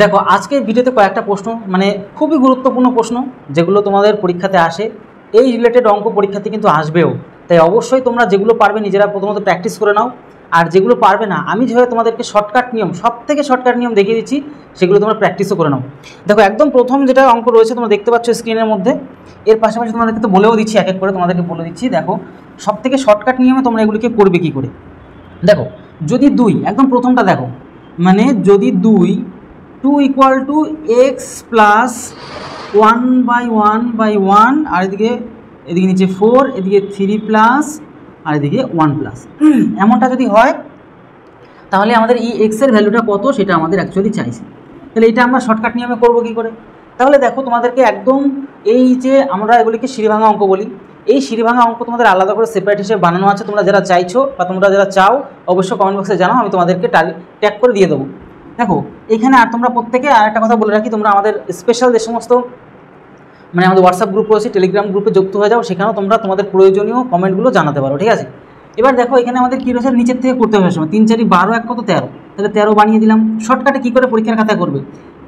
দেখো আজকের ভিডিওতে কয়েকটা প্রশ্ন মানে খুবই গুরুত্বপূর্ণ প্রশ্ন যেগুলো তোমাদের পরীক্ষাতে আসে, এই রিলেটেড অঙ্ক পরীক্ষাতে কিন্তু আসবেও। তাই অবশ্যই তোমরা যেগুলো পারবে নিজেরা প্রথমত প্র্যাকটিস করে নাও, আর যেগুলো পারবে না আমি যেভাবে তোমাদেরকে শর্টকাট নিয়ম, সব থেকে শর্টকাট নিয়ম দেখিয়ে দিচ্ছি, সেগুলো তোমরা প্র্যাকটিসও করে নাও। দেখো একদম প্রথম যেটা অঙ্ক রয়েছে তোমরা দেখতে পাচ্ছ স্ক্রিনের মধ্যে, এর পাশাপাশি তোমাদেরকে তো বলেও দিচ্ছি, এক এক করে তোমাদেরকে বলে দিচ্ছি। দেখো সব থেকে শর্টকাট নিয়মে তোমরা এগুলিকে করবে কী করে। দেখো যদি 2, একদম প্রথমটা দেখো, মানে যদি 2 ইকুয়াল টু এক্স প্লাস 1/1/1, আর এদিকে নিচে 4, এদিকে 3 প্লাস, আর এদিকে 1 প্লাস, এমনটা যদি হয় তাহলে আমাদের এই এক্সের ভ্যালুটা কত সেটা আমাদের অ্যাকচুয়ালি চাইছে। তাহলে এটা আমরা শর্টকাট নিয়মে করবো কী করে। তাহলে দেখো তোমাদেরকে একদম এই যে আমরা এগুলিকে সিঁড়িভাঙা অঙ্ক বলি, এই সিঁড়িভাঙা অঙ্ক তোমাদের আলাদা করে সেপারেট হিসেবে বানানো আছে। তোমরা যারা চাইছো বা তোমরা যারা চাও অবশ্যই কমেন্ট বক্সে জানাও, আমি তোমাদেরকে ট্যাগ করে দিয়ে দেবো। দেখো এখানে আর তোমরা প্রত্যেকে আর একটা কথা বলে রাখি, তোমরা আমাদের স্পেশাল যে সমস্ত মানে আমাদের হোয়াটসঅ্যাপ গ্রুপ রয়েছে, টেলিগ্রাম গ্রুপে যুক্ত হয়ে যাও, সেখানেও তোমরা তোমাদের প্রয়োজনীয় কমেন্টগুলো জানাতে পারো, ঠিক আছে। এবার দেখো এখানে আমাদের কী রয়েছে, নিচের থেকে করতে হবে সময় 3 4 12 1 কত 13, তাহলে 13 বানিয়ে দিলাম। শর্টকাটে কী করে পরীক্ষার খাতায় করবে,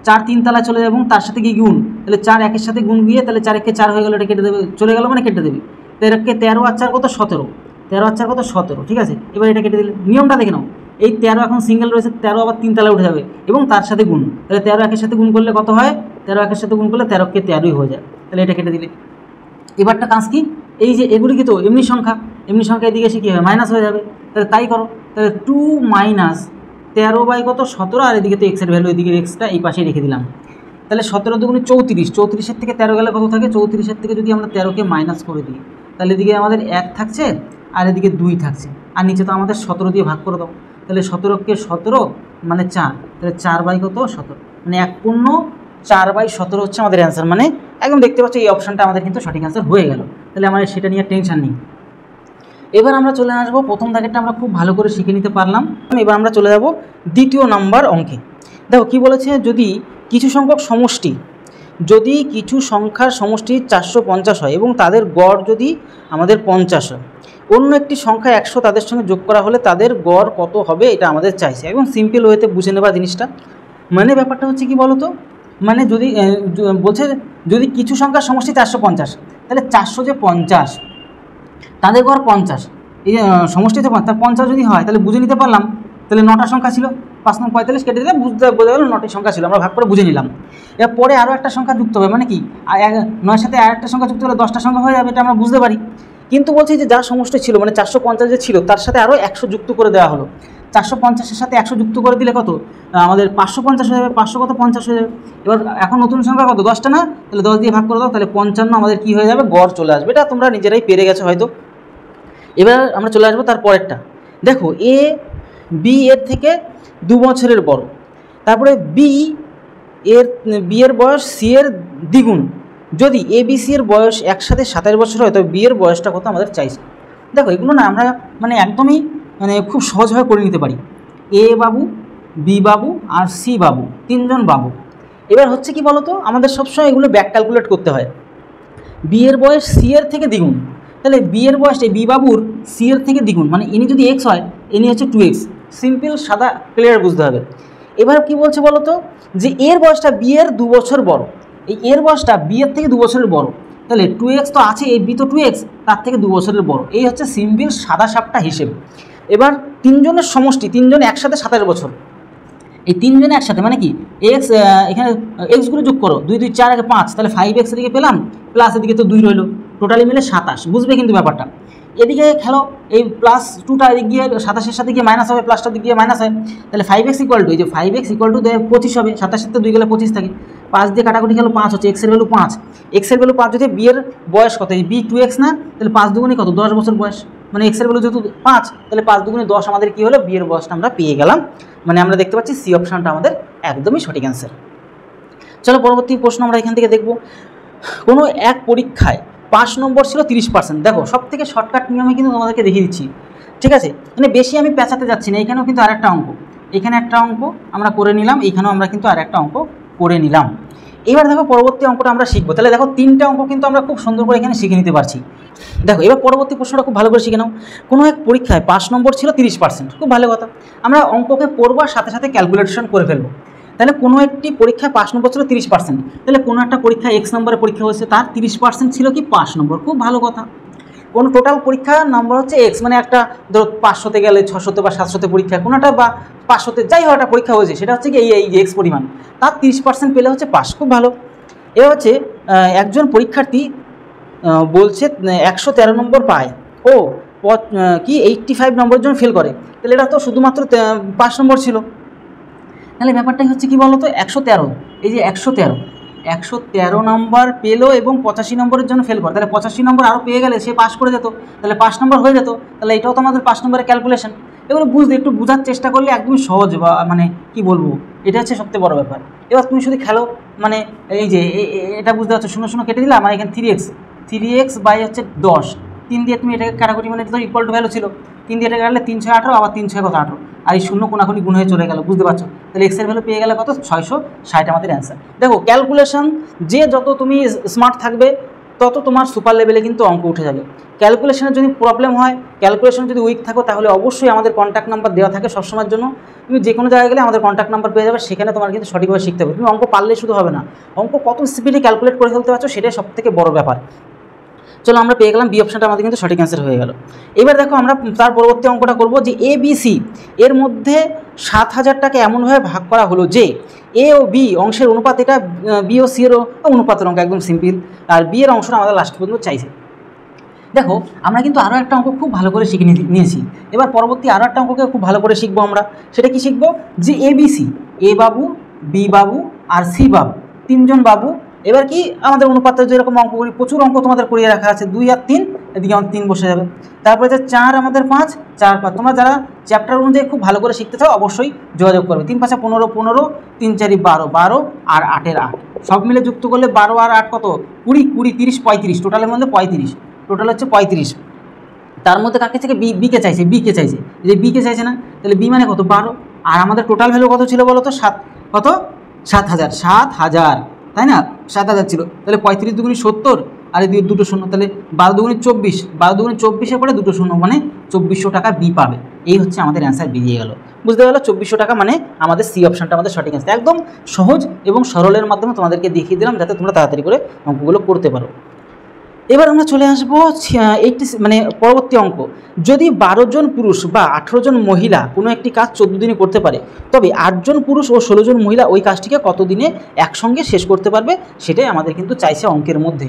4 3 তলায় চলে যাবে এবং তার সাথে কি গুণ, তাহলে 4 একের সাথে গুণ গিয়ে তাহলে 4 একে 4 হয়ে গেলো, এটা কেটে দেবে, চলে গেলো মানে কেটে দেবে। 13 আর 4 কত 17, 13 আর 4 কত 17, ঠিক আছে। এবার এটা কেটে দিলে, নিয়মটা দেখে নাও, এই 13 এখন সিঙ্গেল রয়েছে, 13 আবার 3 তলায় উঠে যাবে এবং তার সাথে গুণ, তাহলে 13 একের সাথে গুণ করলে কত হয়, 13 একের সাথে গুণ করলে 13 কে 13ই হয়ে যায়, তাহলে এটা কেটে দিলে। এবারটা কাজ কি, এই যে এগুলি কি তো এমনি সংখ্যা এদিকে এসে কী হবে মাইনাস হয়ে যাবে, তাহলে তাই করো, তাহলে 2 মাইনাস 13 কত 17, আর এদিকে তো এক্সের ভ্যালু, এদিকে এক্সটা এই পাশে রেখে দিলাম। তাহলে 17 দুগুণে 34, 34-এর থেকে 13 গেলে কত থাকে, 34-এর থেকে যদি আমরা 13কে মাইনাস করে দিই তাহলে এদিকে আমাদের 1 থাকছে আর এদিকে 2 থাকছে, আর নিচে তো আমাদের 17 দিয়ে ভাগ করে দাও, তাহলে 17কে 17 মানে 4, তাহলে 4 কত 17, মানে 1/4/17 হচ্ছে আমাদের অ্যান্সার। মানে একদম দেখতে পাচ্ছ এই অপশানটা আমাদের কিন্তু সঠিক অ্যান্সার হয়ে গেল, তাহলে আমাদের সেটা নিয়ে টেনশন নেই। এবার আমরা চলে আসবো, প্রথম দাগেরটা আমরা খুব ভালো করে শিখে নিতে পারলাম, এবার আমরা চলে যাব দ্বিতীয় নাম্বার অঙ্কে। দেখো কী বলেছে, যদি কিছু সংখ্যার সমষ্টি 450 হয় এবং তাদের গড় যদি আমাদের 50 হয়, অন্য একটি সংখ্যা 100 তাদের সঙ্গে যোগ করা হলে তাদের গড় কত হবে, এটা আমাদের চাইছে। এবং সিম্পল ওয়েতে বুঝে নেবা জিনিসটা, মানে ব্যাপারটা হচ্ছে কি বলো তো, মানে যদি বলছে যদি কিছু সংখ্যার সমষ্টি 450, তাহলে 400 যে 50, তাদের গড় 50, এই যে সমষ্টিতে তার 50 যদি হয় তাহলে বুঝে নিতে পারলাম, তাহলে 9টা সংখ্যা ছিল, 5 9 45 কেটে দিলে বোঝা গেল 9টি সংখ্যা ছিল, আমরা ভাগ করে বুঝে নিলাম। এর পরে আরও একটা সংখ্যা যুক্ত হবে, মানে কি 9-এর সাথে আর একটা সংখ্যা যুক্ত হলে 10টা সংখ্যা হয়ে যাবে, এটা আমরা বুঝতে পারি। কিন্তু বলছি যে যা সমষ্টি ছিল মানে 450 যে ছিল তার সাথে আরও 100 যুক্ত করে দেওয়া হলো, 450-এর সাথে 100 যুক্ত করে দিলে কত আমাদের 550 হয়ে যাবে, 500 কত 50 হয়ে যাবে। এবার এখন নতুন সংখ্যা কত 10টা না, তাহলে 10 দিয়ে ভাগ করে দাও, তাহলে 55 আমাদের কী হয়ে যাবে, গড় চলে আসবে। এটা তোমরা নিজেরাই পেরে গেছো হয়তো। এবার আমরা চলে আসবো তার পরেরটা। দেখো এ বি এর থেকে 2 বছরের বড়, তারপরে বি এর বয়স সি এর দ্বিগুণ, যদি এ বি সি এর বয়স একসাথে 27 বছর হয় তবে বি এর বয়সটা কত আমাদের চাইছে। দেখো এগুলো না আমরা মানে একদমই মানে খুব সহজভাবে করে নিতে পারি। এ বাবু, বি বাবু আর সি বাবু, 3 জন বাবু। এবার হচ্ছে কি বলতো, আমাদের সবসময় এগুলো ব্যাক ক্যালকুলেট করতে হয়। বি এর বয়স সি এর থেকে দ্বিগুণ, তাহলে বি এর বয়সটা বি বাবুর সি এর থেকে দ্বিগুণ, মানে ইনি যদি এক্স হয় ইনি হচ্ছে 2x, সিম্পল সাদা ক্লিয়ার বুঝতে হবে। এবার কি বলছে বলো তো, যে এর বয়সটা বি এর 2 বছর বড়, এই এর বয়সটা বি এর থেকে 2 বছরের বড়, তাহলে 2x তো আছে, এই বি তো 2x, তার থেকে 2 বছরের বড়, এই হচ্ছে সিম্পল সাদা সাপটা হিসেব। এবার 3 জনের সমষ্টি, 3 জন একসাথে 27 বছর, এই 3 জনে একসাথে মানে কি এক্স, এখানে এক্সগুলো যোগ করো, 2 2 4 5, তাহলে 5x এদিকে পেলাম, প্লাস এদিকে তো 2 রইলো, টোটালি মিলে 27, বুঝবে কিন্তু ব্যাপারটা। এদিকে খেলো, এই প্লাস 2টা এদিক গিয়ে 27-এর সাথে গিয়ে মাইনাস হবে, প্লাসটা দিক গিয়ে মাইনাস হয়, তাহলে 5x ইকুয়াল টু, এই যে 5x ইকুয়াল টু 25 হবে, 27-এর সাথে 2 গেলে 25 থাকে, 5 দিয়ে কাটাকুটি খেলো 5 হচ্ছে, এক্সের ভ্যালু 5, এক্সের ভ্যালু 5 যদি বি এর বয়স কত, এই বি 2x না, তাহলে 5 দুগুণে কত 10 বছর বয়স, মানে এক্সের ভ্যালু যেহেতু 5, তাহলে 5 দুগুণে 10 আমাদের কী হলো, বি এর বয়সটা আমরা পেয়ে গেলাম। মানে আমরা দেখতে পাচ্ছি সি অপশানটা আমাদের একদমই সঠিক অ্যান্সার। চলো পরবর্তী প্রশ্ন আমরা এখান থেকে দেখব। কোনো এক পরীক্ষায় 5 নম্বর ছিল 30%। দেখো সব থেকে শর্টকাট নিয়মে কিন্তু তোমাদেরকে দেখিয়ে দিচ্ছি, ঠিক আছে, মানে বেশি আমি পেঁচাতে যাচ্ছি না। এখানেও কিন্তু আরেকটা অঙ্ক, এখানে একটা অঙ্ক আমরা করে নিলাম, এইখানেও আমরা কিন্তু আরেকটা অঙ্ক করে নিলাম। এবার দেখো পরবর্তী অঙ্কটা আমরা শিখবো, তাহলে দেখো 3টে অঙ্ক কিন্তু আমরা খুব সুন্দর করে এখানে শিখে নিতে পারছি। দেখো এবার পরবর্তী প্রশ্নটা খুব ভালো করে শিখে নাও। কোনো এক পরীক্ষায় 5 নম্বর ছিল 30%, খুব ভালো কথা। আমরা অঙ্ককে পড়বো আর সাথে সাথে ক্যালকুলেশন করে ফেলবো। তাহলে কোনো একটি পরীক্ষায় 5 নম্বর ছিল 30%, তাহলে কোনো একটা পরীক্ষায় X নম্বরের পরীক্ষা হয়েছে, তার 30% ছিল কি 5 নম্বর। খুব ভালো কথা। কোনো টোটাল পরীক্ষার নম্বর হচ্ছে X, মানে একটা ধরো 500তে গেলে 600তে বা 700তে পরীক্ষা, কোনোটা বা 500তে যাই হোক একটা পরীক্ষা হয়েছে, সেটা হচ্ছে কি এই যে X পরিমাণ, তার 30% পেলে হচ্ছে পাস। খুব ভালো। এ হচ্ছে একজন পরীক্ষার্থী বলছে 113 নম্বর পায় ও কি 85 নম্বরের জন্য ফেল করে, তাহলে এটা তো শুধুমাত্র 5 নম্বর ছিল। তাহলে ব্যাপারটাই হচ্ছে কি বলতো, 113, এই যে 113 নম্বর পেলো এবং 85 নম্বরের জন্য ফেল করে, তাহলে 85 নম্বর আরও পেয়ে গেলে সে পাস করে যেত, তাহলে 5 নম্বর হয়ে যেত। তাহলে এটাও তো আমাদের 5 নম্বরের ক্যালকুলেশন। এগুলো একটু বোঝার চেষ্টা করলে একদমই সহজ, বা মানে কি বলবো, এটা হচ্ছে সবথেকে বড় ব্যাপার। এবার তুমি শুধু খেলো, মানে এই যে এটা বুঝতে পারছো, 0 কেটে দিলাম, মানে এখানে 3x বাই হচ্ছে 10, 3 দিয়ে তুমি এটাকে কাটাকুটি, মানে এটা তো ইকুয়াল টু ভ্যালু ছিল, 3 দিয়ে এটা কাটলে 3 6 18, আবার 3 6 কত 18, আর এই 0 কোনাকুনি গুণ হয়ে চলে গেল, বুঝতে পারছো। তাহলে এক্সের ভ্যালু পেয়ে গেলে কত, 660 আমাদের অ্যান্সার। দেখো ক্যালকুলেশন যে যত তুমি স্মার্ট থাকবে তত তোমার সুপার লেভেলে কিন্তু অঙ্ক উঠে যাবে। ক্যালকুলেশনের যদি প্রবলেম হয়, ক্যালকুলেশন যদি উইক থাকো, তাহলে অবশ্যই আমাদের কন্ট্যাক্ট নাম্বার দেওয়া থাকে সবসময়ের জন্য। তুমি যে কোনো জায়গায় গেলে আমাদের কন্ট্যাক্ট নাম্বার পেয়ে যাবে, সেখানে তোমার কিন্তু সঠিকভাবে শিখতে হবে। তুমি অঙ্ক পারলে শুধু হবে না, অঙ্ক কত স্পিডে ক্যালকুলেট করে ফেলতে পারছো, সেটাই সবথেকে বড় ব্যাপার। চলো আমরা পেয়ে গেলাম বি অপশানটা, আমাদের কিন্তু সঠিক অ্যান্সার হয়ে গেল। এবার দেখো আমরা তার পরবর্তী অঙ্কটা করব যে ABC এর মধ্যে 7000টাকে এমনভাবে ভাগ করা হলো যে এ ও বি অংশের অনুপাত, এটা বি ও সি এর অনুপাতের অঙ্ক, একদম সিম্পল। আর বি এর অংশটা আমাদের লাস্ট পর্যন্ত চাইছে। দেখো আমরা কিন্তু আরও একটা অঙ্ক খুব ভালো করে শিখে নিয়েছি, এবার পরবর্তী আরও একটা অঙ্ককে খুব ভালো করে শিখবো আমরা। সেটা কি শিখবো, যে ABC, এ বাবু, বি বাবু আর সি বাবু, 3 জন বাবু। এবার কি আমাদের অনুপাতের যেরকম অঙ্ক করি, প্রচুর অঙ্ক তোমাদের করিয়ে রাখা আছে, 2 আর 3, এদিকে আমাদের 3 বসে যাবে। তারপরে যে 4 আমাদের 5, 4 5, তোমরা যারা চ্যাপ্টার অনুযায়ী খুব ভালো করে শিখতে চাও অবশ্যই যোগাযোগ করবে। 3 5 15 15, 3 4 12 12 আর 8 8, সব মিলে যুক্ত করলে 12 আর 8 কত, 20 20 30 35, টোটালের মধ্যে 35, টোটাল হচ্ছে 35। তার মধ্যে কাকে থেকে বিকে চাইছে, বিকে চাইছে, যে বিকে চাইছে না, তাহলে বি মানে কত 12, আর আমাদের টোটাল ভ্যালু কত ছিল বলো তো, 7, কত 7000, তাই না, 7000 ছিল। তাহলে 35 দুগুণি 70, আর এই দুটো শূন্য, তাহলে 12 দুগুণি 24, 12 দুগুণি 24-এর পরে দুটো শূন্য, মানে 2400 টাকা বি পাবে। এই হচ্ছে আমাদের অ্যান্সার বেরিয়ে গেল, বুঝতে পারলো। 2400 টাকা মানে আমাদের সি অপশানটা আমাদের সঠিক অ্যান্সার। একদম সহজ এবং সরলের মাধ্যমে তোমাদেরকে দেখিয়ে দিলাম, যাতে তোমরা তাড়াতাড়ি করে অঙ্কগুলো করতে পারো। এবার আমরা চলে আসবো মানে পরবর্তী অঙ্ক। যদি 12 জন পুরুষ বা 18 জন মহিলা কোনো একটি কাজ 14 দিনে করতে পারে, তবে 8 জন পুরুষ ও 16 জন মহিলা ওই কাজটিকে কত দিনে একসঙ্গে শেষ করতে পারবে, সেটাই আমাদের কিন্তু চাইছে অঙ্কের মধ্যে।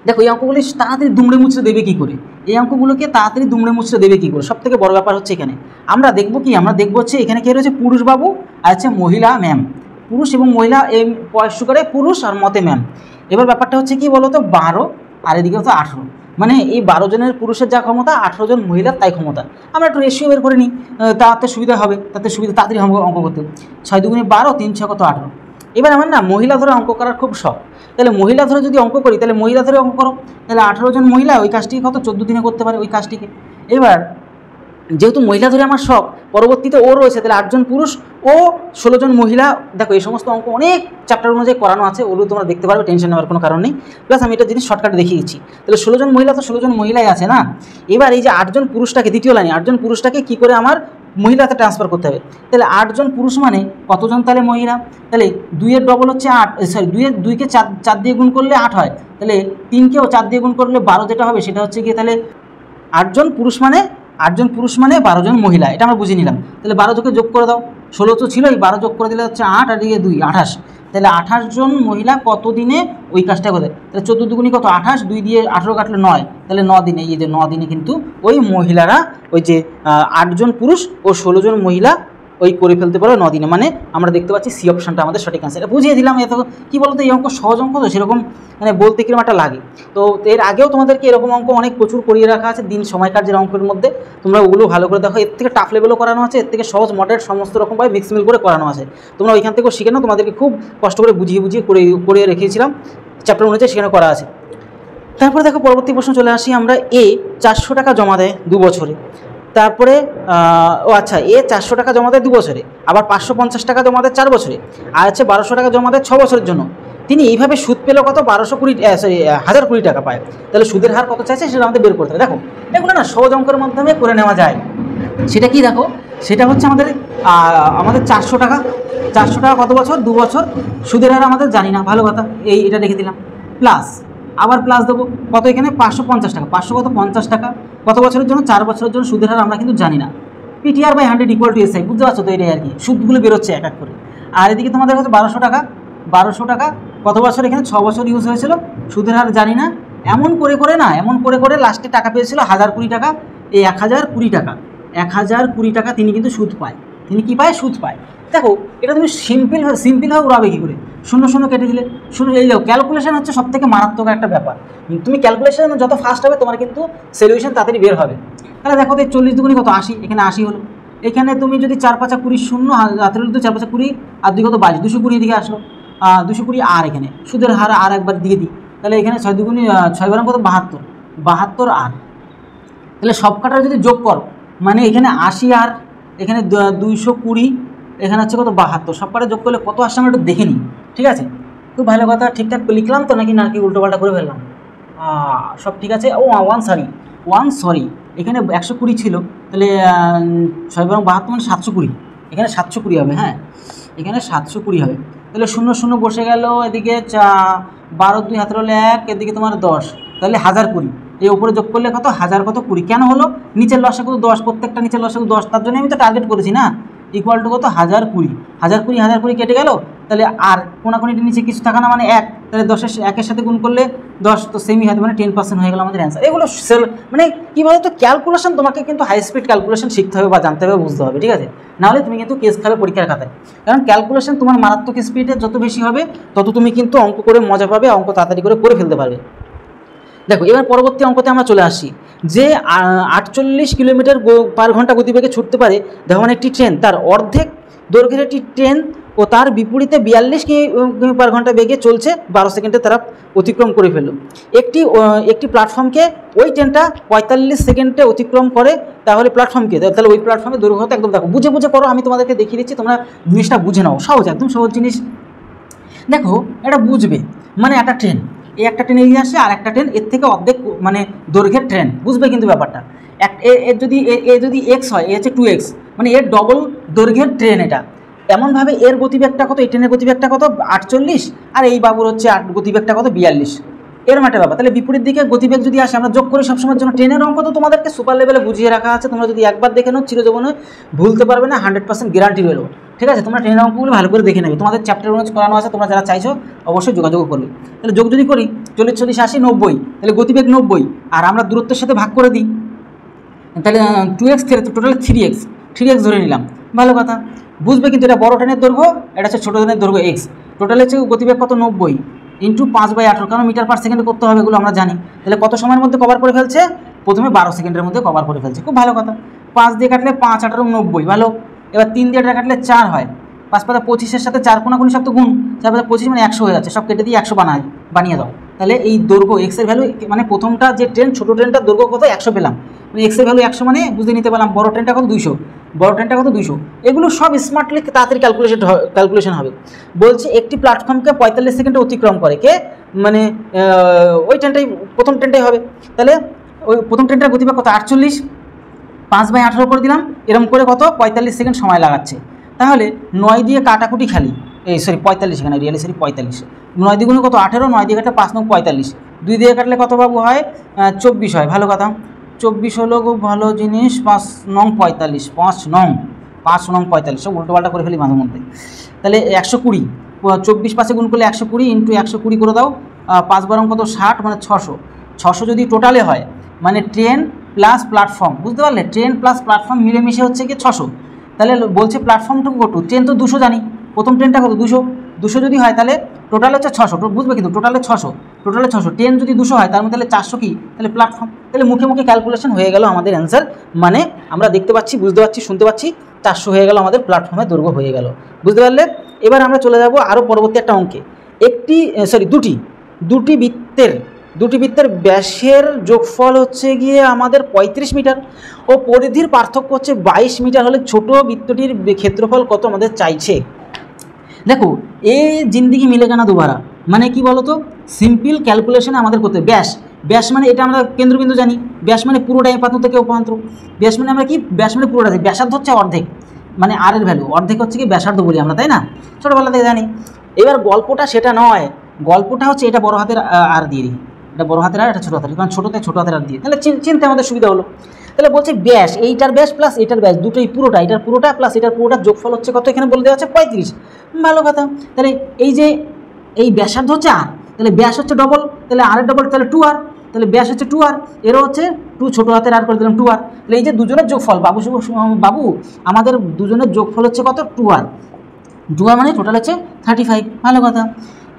দেখো এই অঙ্কগুলি তাড়াতাড়ি দুমড়ে মুচড়ে দেবে কী করে, এই অঙ্কগুলোকে তাড়াতাড়ি দুমড়ে মুচড়ে দেবে কী করে, সবথেকে বড় ব্যাপার হচ্ছে এখানে আমরা দেখবো কি, আমরা দেখবো হচ্ছে এখানে কী রয়েছে, পুরুষ বাবু আর হচ্ছে মহিলা ম্যাম, পুরুষ এবং মহিলা এই পয়সা করে পুরুষ আর মতে ম্যাম। এবার ব্যাপারটা হচ্ছে কি বলো তো, 12 আর এদিকে হচ্ছে 18, মানে এই 12 জনের পুরুষের যা ক্ষমতা, 18 জন মহিলার তাই ক্ষমতা। আমরা একটু রেশিও বের করে নিই, তাতে সুবিধা হবে, তাতে সুবিধা তাড়াতাড়ি অঙ্ক করতে। 6 দুগুণে 12, 3 6 কত 18। এবার আমার না মহিলা ধরে অঙ্ক করার খুব শখ, তাহলে মহিলা ধরে যদি অঙ্ক করি, তাহলে মহিলা ধরে অঙ্ক করো, তাহলে 18 জন মহিলা ওই কাজটিকে কত 14 দিনে করতে পারে ওই কাজটিকে। এবার যেহেতু মহিলা ধরে আমার শখ, পরবর্তীতে ও রয়েছে, তাহলে 8 জন পুরুষ ও 16 জন মহিলা। দেখো এই সমস্ত অঙ্ক অনেক চ্যাপ্টার অনুযায়ী করানো আছে, ওগুলো তোমরা দেখতে পারবে, টেনশন নেওয়ার কোনো কারণ নেই। প্লাস আমি এটা জিনিস শর্টকাটে দেখিয়ে দিচ্ছি। তাহলে 16 জন মহিলা, তো 16 জন মহিলাই আছে না। এবার এই যে 8 জন পুরুষটাকে, দ্বিতীয় লাইনে 8 জন পুরুষটাকে কী করে আমার মহিলাতে ট্রান্সফার করতে হবে, তাহলে 8 জন পুরুষ মানে কতজন তাহলে মহিলা, তাহলে 2 এর ডবল হচ্ছে 8, সরি 2-কে 4 দিয়ে গুণ করলে 8 হয়, তাহলে 3-কেও 4 দিয়ে গুণ করলে 12 যেটা হবে সেটা হচ্ছে গিয়ে, তাহলে 8 জন পুরুষ মানে 12 জন মহিলা, এটা আমরা বুঝে নিলাম। তাহলে 12 থেকে যোগ করে দাও, 16 তো ছিলই, 12 যোগ করে দিলে হচ্ছে 8 আর দিকে 2 28, তাহলে 28 জন মহিলা কত দিনে ওই কাজটা করে, তাহলে 14 দুগুণি কত 28, 2 দিয়ে 18 কাটলে 9, তাহলে 9 দিনে, এই যে 9 দিনে কিন্তু ওই মহিলারা ওই যে 8 জন পুরুষ ও 16 জন মহিলা ওই করে ফেলতে পারো 9 দিনে। মানে আমরা দেখতে পাচ্ছি সি অপশানটা আমাদের সঠিক অ্যান্সার। এটা বুঝিয়ে দিলাম। এত কী বলতো, এই অঙ্ক সহজ অঙ্ক তো, সেরকম মানে বলতে কিরকম একটা লাগে। তো এর আগেও তোমাদেরকে এরকম অঙ্ক অনেক প্রচুর করিয়ে রাখা আছে দিন সময় কাজের অঙ্কের মধ্যে, তোমরা ওগুলো ভালো করে দেখো। এর থেকে টাফ লেভেলও করানো আছে, এর থেকে সহজ মডারেট সমস্ত রকমভাবে মিক্স মিল করে করানো আছে, তোমরা ওইখান থেকেও শিখে নাও। তোমাদেরকে খুব কষ্ট করে বুঝিয়ে করে রেখেছিলাম, চ্যাপ্টার অনুযায়ী সেখানে করা আছে। তারপরে দেখো পরবর্তী প্রশ্ন চলে আসি আমরা। 400 টাকা জমা দেয় 2 বছরে, তারপরে আচ্ছা 400 টাকা জমা দেয় 2 বছরে, আবার 550 টাকা জমা দেয় 4 বছরে, আর হচ্ছে 1200 টাকা জমা দেয় 6 বছরের জন্য। তিনি এইভাবে সুদ পেল কত, 1020 টাকা পায়। তাহলে সুদের হার কত চাইছে সেটা আমাদের বের করতে হবে। দেখো এগুলো না সহজ অঙ্কের মাধ্যমে করে নেওয়া যায়, সেটা কি দেখো, সেটা হচ্ছে আমাদের 400 টাকা। 400 টাকা কত বছর? 2 বছর। সুদের হার আমাদের জানি না, ভালো কথা, এটা রেখে দিলাম। প্লাস আবার প্লাস দেবো কত, এখানে 550 টাকা। 500 কত? 50 টাকা। কত বছরের জন্য? 4 বছরের জন্য। সুদের হার আমরা কিন্তু জানি না। PTR/100 = SI, বুঝতে পারছো তো? এটাই আর কি, সুদগুলো বেরোচ্ছে এক এক করে। আর এদিকে তোমাদের কাছে 1200 টাকা। 1200 টাকা কত বছর? এখানে 6 বছর ইউজ হয়েছিল। সুদের হার জানি না। এমন করে লাস্টে টাকা পেয়েছিল 1020 টাকা। এই 1020 টাকা, 1020 টাকা তিনি কিন্তু সুদ পায়। তিনি কী পায়? সুদ পায়। দেখো, এটা তুমি সিম্পলভাবে উড়াবে কী করে? 0 কেটে দিলে 0। এই যাও, ক্যালকুলেশন হচ্ছে সবথেকে মারাত্মক একটা ব্যাপার। তুমি ক্যালকুলেশন যত ফাস্ট হবে তোমার কিন্তু সলিউশন তাড়াতাড়ি বের হবে। তাহলে দেখো তো 40 দুগুণে কত? 80। এখানে 80 হলো। এখানে তুমি যদি 4 5 20, 0 হাতের 4 5 20 আর 2 কত? 22। 220 দিকে আসলো। 220। আর এখানে সুদের হার আর একবার দিয়ে দিই, তাহলে এখানে 6 দুগুণে 6 বারং কত? 72। 72 আর তাহলে সব কাটার যদি যোগ করো, মানে এখানে 80 আর এখানে 220, এখানে হচ্ছে কত? 72। সব কাটা যোগ করলে কত আসছে আমরা একটু দেখে নিই, ঠিক আছে? খুব ভালো কথা। ঠিকঠাক লিখলাম তো নাকি উল্টোপাল্টা করে ফেললাম? সব ঠিক আছে। ওয়ান সরি, এখানে 120 ছিল, তাহলে 6 বারং 72 মানে 720। এখানে 720 হবে। হ্যাঁ, এখানে 720 হবে। তাহলে 0 বসে গেল। এদিকে 12 2 হাতের হলে 1, এদিকে তোমার 10, তাহলে 1020। এই উপরে যোগ করলে কত? 1000 কত? 20। কেন হলো? নিচের লসাগু 10, প্রত্যেকটা নিচের লসাগু 10, তার জন্য আমি তো টার্গেট করেছি না। ইকুয়াল টু কত? 1020। 1020 কেটে গেল, তাহলে আর কোনাকুনিটির নিচে কিছু থাকা না, মানে 1। তাহলে 1-এর সাথে গুণ করলে 10 তো সেমই হয়, মানে 10% হয়ে গেল আমাদের অ্যান্সার। এগুলো মানে কী বলতো, ক্যালকুলেশন তোমাকে কিন্তু হাই স্পিড ক্যালকুলেশন শিখতে হবে বা জানতে হবে, বুঝতে হবে, ঠিক আছে? নাহলে তুমি কিন্তু কেস খাবে পরীক্ষার খাতায়। কারণ ক্যালকুলেশন তোমার মারাত্মক স্পিডে যত বেশি হবে, তত তুমি কিন্তু অঙ্ক করে মজা পাবে, অঙ্ক তাড়াতাড়ি করে ফেলতে পারবে। দেখো, এবার পরবর্তী অঙ্কতে আমরা চলে আসি। যে 48 কিলোমিটার পার ঘন্টা গতিবেগে ছুটতে পারে, দেখো মানে একটি ট্রেন, তার অর্ধেক দৈর্ঘ্যের একটি ট্রেন ও তার বিপরীতে 42 কিমি পার ঘন্টা বেগে চলছে, 12 সেকেন্ডে তারা অতিক্রম করে ফেলল। একটি প্ল্যাটফর্মকে ওই ট্রেনটা 45 সেকেন্ডে অতিক্রম করে, তাহলে প্ল্যাটফর্মকে, তাহলে ওই প্ল্যাটফর্মের দৈর্ঘ্য একদম দেখো, বুঝে করো। আমি তোমাদেরকে দেখিয়ে দিচ্ছি, তোমরা জিনিসটা বুঝে নাও। সহজ, একদম সহজ জিনিস। দেখো, এটা বুঝবে, মানে একটা ট্রেন, এই একটা ট্রেন এগিয়ে আসে, আর একটা ট্রেন এর থেকে অর্ধেক মানে দৈর্ঘ্যের ট্রেন, বুঝবে কিন্তু ব্যাপারটা। এর যদি এক্স হয়, এ হচ্ছে 2x, মানে এর ডবল দৈর্ঘ্যের ট্রেন এটা। এমনভাবে এর গতিবেগটা কত? এই ট্রেনের গতিবেগটা কত? 48, আর এই বাবুর হচ্ছে গতিবেগটা কত? 42। এরকম একটা ব্যাপার। তাহলে বিপরীত দিকে গতিবেগ যদি আসে, আমরা যোগ করি সবসময়ের জন্য। ট্রেনের অঙ্ক তো তোমাদেরকে সুপার লেভেলে বুঝিয়ে রাখা আছে, তোমরা যদি একবার দেখে নাও চিরজীবনে ভুলতে পারবে না, 100% গ্যারান্টি রইল, ঠিক আছে? তোমরা ট্রেনের অঙ্কগুলো ভালো করে দেখে নেবে, তোমাদের চ্যাপ্টার অনুযায়ী করানো আছে, তোমরা যারা চাইছো অবশ্যই যোগাযোগ করবে। তাহলে যোগ যদি করি 40 40 80 90, তাহলে গতিবেগ 90, আর আমরা দূরত্বের সাথে ভাগ করে দিই, তাহলে 2x টোটাল 3x ধরে নিলাম, ভালো কথা। বুঝবে কিন্তু এটা বড় ট্রেনের দৈর্ঘ্য, এটা হচ্ছে ছোটো ট্রেনের দৈর্ঘ্য x। টোটাল হচ্ছে গতিবেগ কত? 90 ইন্টু 5/18, কারণ মিটার পার সেকেন্ডে করতে হবে, এগুলো আমরা জানি। তাহলে কত সময়ের মধ্যে কভার করে ফেলছে? প্রথমে 12 সেকেন্ডের মধ্যে কভার করে ফেলছে, খুব ভালো কথা। 5 দিয়ে কাটলে 5 18 90, ভালো। এবার 3 দিয়ে কাটলে 4 হয়, 5 পাতা 25-এর সাথে 4 কোনাকুনি সব তো গুণ, 4 পাতা 25 মানে 100 হয়ে যাচ্ছে, সব কেটে দিয়ে 100 বানিয়ে দাও। তাহলে এই দৈর্ঘ্য এক্সের ভ্যালু, মানে প্রথমটা যে ট্রেন, ছোটো ট্রেনটার দৈর্ঘ্য কত? 100 পেলাম, মানে এক্সের ভ্যালু 100, মানে বুঝে নিতে পারলাম বড় ট্রেনটা কত? 200। বড় ট্রেনটা কত? 200। এগুলো সব স্মার্টলি তাড়াতাড়ি ক্যালকুলেশন হবে। বলছে একটি প্ল্যাটফর্মকে 45 সেকেন্ডে অতিক্রম করে কে? মানে ওই ট্রেনটাই, প্রথম ট্রেনটাই হবে। তাহলে ওই প্রথম ট্রেনটার গতিবেগ কত? 48, 5/18 করে দিলাম, এরকম করে কত? 45 সেকেন্ড সময় লাগাচ্ছে। তাহলে 9 দিয়ে কাটাকুটি খালি, 45, এখানে রিয়েলি 45। 9 দ্বিগুণে কত? 18, 9 দিয়ে কাটলে 5 9 45, 2 দিয়ে কাটলে কত বাবু হয়? 24 হয়, ভালো কথা। 24 হলো, খুব ভালো জিনিস। 5 9 45, 5 9 45, সব উল্টোপাল্টা করে ফেলি মাঝে মধ্যে। তাহলে 120, 24 5-এ গুণ করলে 120 ইন্টু 120 করে দাও, 5 বারং কত? 60, মানে 600 যদি টোটালে হয়, মানে ট্রেন প্লাস প্ল্যাটফর্ম, বুঝতে পারলে? ট্রেন প্লাস প্ল্যাটফর্ম মিলেমিশে হচ্ছে কি 600। তাহলে বলছে প্ল্যাটফর্মটুকু কত? ট্রেন তো 200 জানি, প্রথম ট্রেনটা কত? 200 যদি হয়, তাহলে টোটাল হচ্ছে 600, বুঝবে কিন্তু টোটালে 600, ট্রেন যদি 200 হয়, তার মধ্যে তাহলে 400 কি? তাহলে প্ল্যাটফর্ম। তাহলে মুখে মুখে ক্যালকুলেশন হয়ে গেল আমাদের অ্যান্সার, মানে আমরা দেখতে পাচ্ছি, বুঝতে পারছি, শুনতে পাচ্ছি, 400 হয়ে গেল, আমাদের প্ল্যাটফর্মের দৈর্ঘ্য হয়ে গেল, বুঝতে পারলে? এবার আমরা চলে যাব আরও পরবর্তী একটা অঙ্কে। দুটি বৃত্তের ব্যাসের যোগফল হচ্ছে গিয়ে আমাদের 35 মিটার ও পরিধির পার্থক্য হচ্ছে 22 মিটার হলে ছোট বৃত্তটির ক্ষেত্রফল কত আমাদের চাইছে। দেখো, এ জিন্দিগি মিলেগা না দুবারা, মানে কি বলতো, সিম্পল ক্যালকুলেশনে আমাদের করতে ব্যাস, ব্যাস মানে এটা আমরা কেন্দ্রবিন্দু জানি, ব্যাস মানে পুরোটাই প্রান্ত থেকে উপান্ত, ব্যাস মানে আমরা কি, ব্যাস মানে পুরোটাই, ব্যাসার্ধ হচ্ছে অর্ধেক, মানে আর এর ভ্যালু অর্ধেক হচ্ছে কি ব্যাসার্ধ বলি আমরা, তাই না, ছোটোবেলা থেকে জানি। এবার গল্পটা সেটা নয়, গল্পটা হচ্ছে এটা বড় হাতের আর দিয়ে দিই, এটা বড় হাতের আর, এটা ছোটো হাতের, কারণ ছোটোতে ছোটো হাতের আর দিয়ে, তাহলে চিনতে আমাদের সুবিধা হলো। তাহলে বলছে ব্যাস, এইটার ব্যাস প্লাস এইটার ব্যাস, দুটোই পুরোটা, এটার পুরোটা প্লাস এটার পুরোটা যোগফল হচ্ছে কত, এখানে বলে দেওয়া আছে 35। ভালো কথা। তাহলে এই যে এই ব্যাসার্ধ হচ্ছে আর, তাহলে ব্যাস হচ্ছে ডবল, তাহলে আর এর ডবল, তাহলে 2r, তাহলে ব্যাস হচ্ছে 2r, এরও হচ্ছে 2 ছোটো হাতের আর করে দিলাম 2r। তাহলে এই যে দুজনের যোগফল বাবু আমাদের দুজনের যোগফল হচ্ছে কত, 2r, 2r মানে টোটাল হচ্ছে 35। ভালো কথা।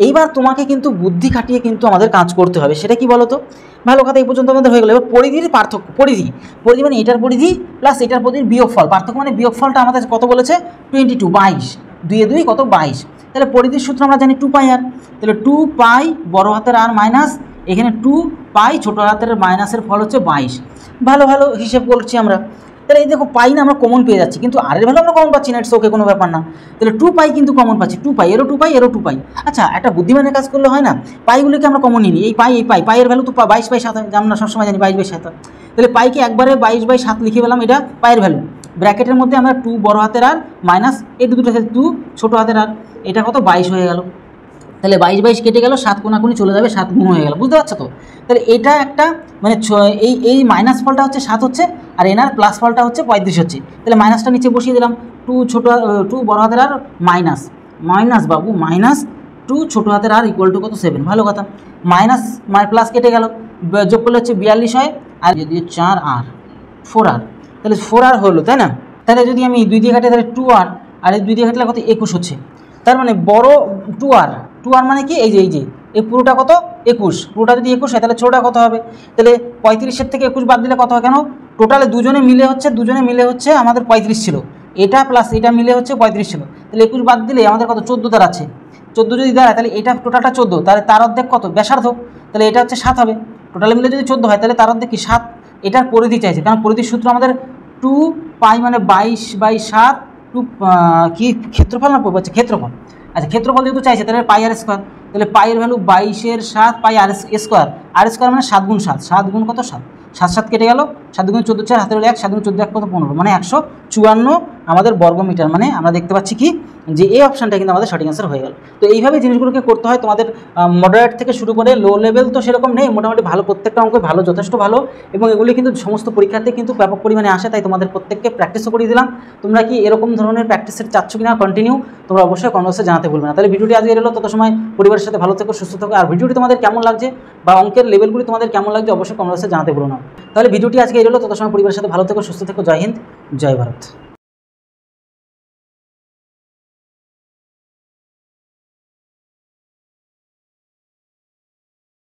এইবার তোমাকে কিন্তু বুদ্ধি খাটিয়ে কিন্তু আমাদের কাজ করতে হবে, সেটা কি বলো তো। ভালো কথা, এই পর্যন্ত আমাদের হয়ে গেলো। এবার পরিধির পার্থক্য, পরিধি মানে এটার পরিধি প্লাস এটার পরিধির বিয়োগফল, পার্থক্য মানে বিয়োগফলটা আমাদের কত বলেছে 22, 22 2 2 কত 22। তাহলে পরিধির সূত্র আমরা জানি 2πr, তাহলে 2π বড় হাতের আর মাইনাস এখানে 2π ছোটো হাতের মাইনাসের ফল হচ্ছে 22। ভালো ভালো হিসেব করছি আমরা। তাহলে এই দেখো পাই না আমরা কমন পেয়ে যাচ্ছি, কিন্তু আর এর ভ্যালু আমরা কমন পাচ্ছি না, ইটস ওকে, কোনো ব্যাপার না। তাহলে 2π কিন্তু কমন পাচ্ছি, 2π এরও 2π এরও 2π। আচ্ছা, একটা বুদ্ধিমানের কাজ করলে হয় না, পাইগুলোকে আমরা কমন নিই, এই পাইয়ের ভ্যালু তো 22/7 হয়, আমরা সবসময় জানি 22/7 হয়। তাহলে পাইকে একবারে 22/7 লিখে পেলাম, এটা পাইয়ের ভ্যালু। ব্র্যাকেটের মধ্যে আমরা 2 বড় হাতের আর মাইনাস এই দুটো 2 ছোটো হাতের আর, এটা কত 22 হয়ে গেল। তাহলে 22 কেটে গেল, 7 কোনাকুনি চলে যাবে, 7 গুণ হয়ে গেল, বুঝতে পারছো তো। তাহলে এটা একটা মানে এই মাইনাস ফলটা হচ্ছে 7 হচ্ছে, আর এনার প্লাস ফলটা হচ্ছে 35 হচ্ছে। তাহলে মাইনাসটা নিচে বসিয়ে দিলাম, 2 বড় হাতের আর মাইনাস বাবু মাইনাস 2 ছোটো হাতের আর ইকুয়াল টু কত 7। ভালো কথা। মাইনাস প্লাস কেটে গেল, যোগ করলে হচ্ছে 42 হয়, আর যদি 4r 4r, তাহলে 4r হলো, তাই না। তাহলে যদি আমি 2 দিয়ে কাটি তাহলে 2r, আর এই 2 দিয়ে কাটলে কত 21 হচ্ছে। তার মানে বড় 2r মানে কি, এই যে এই পুরোটা কত 21, পুরোটা যদি 21 হয় তাহলে ছোটোটা কত হবে। তাহলে 35 থেকে 21 বাদ দিলে কত হয়, কেন টোটালে দুজনে মিলে হচ্ছে আমাদের 35 ছিল, এটা প্লাস এটা মিলে হচ্ছে 35 ছিল। তাহলে 21 বাদ দিলে আমাদের কত 14 দাঁড়াচ্ছে, 14 যদি দাঁড়ায় তাহলে এটা টোটালটা 14, তাহলে তার অর্ধেক কত ব্যাসার্ধ, তাহলে এটা হচ্ছে 7 হবে। টোটালে মিলে যদি 14 হয় তাহলে তার অর্ধেক কি 7। এটার পরিধি চাইছে, কারণ পরিধির সূত্র আমাদের 2π মানে 22/7, কি ক্ষেত্রফল না পড়ছে ক্ষেত্রফল। আচ্ছা, ক্ষেত্রফল যেহেতু চাইছে তাহলে πr², তাহলে পাইয়ের ভ্যালু 22/7 πr² মানে 7 গুণ 7, 7 গুণ কত 7, 7 7 কেটে গেল, 7 গুণ 14 4 হাতের 1, 7 গুণ 14 1 কত 15, মানে 154 আমাদের বর্গমিটার। মানে আমরা দেখতে পাচ্ছি কি যে এই অপশানটা কিন্তু আমাদের সঠিক অ্যান্সার হয়ে গেল। তো এইভাবে জিনিসগুলোকে করতে হয় তোমাদের, মডারেট থেকে শুরু করে লো লেভেল তো সেরকম নেই, মোটামুটি ভালো, প্রত্যেকটা অঙ্ক ভালো, যথেষ্ট ভালো, এবং এগুলি কিন্তু সমস্ত পরীক্ষাতে কিন্তু ব্যাপক পরিমাণে আসে, তাই তোমাদের প্রত্যেককে প্র্যাকটিসও করিয়ে দিলাম। তোমরা কি এরকম ধরনের প্র্যাকটিসের চাচ্ছ কিনা কন্টিনিউ, তোমরা অবশ্যই কমেন্টসে জানাতে ভুলবে না। তাহলে ভিডিওটি আজকে এলো, তত সময় পরিবারের সাথে ভালো থেকো, সুস্থ থেকো। আর ভিডিওটি তোমাদের কেমন লাগছে বা অঙ্কের লেভেলগুলি তোমাদের কেমন লাগছে অবশ্যই কমেন্টসে জানাতে ভুলো না। তাহলে ভিডিওটি আজকে এলো, তত সময় পরিবারের সাথে ভালো থেকো, সুস্থ থেকো। জয় হিন্দ, জয় ভারত।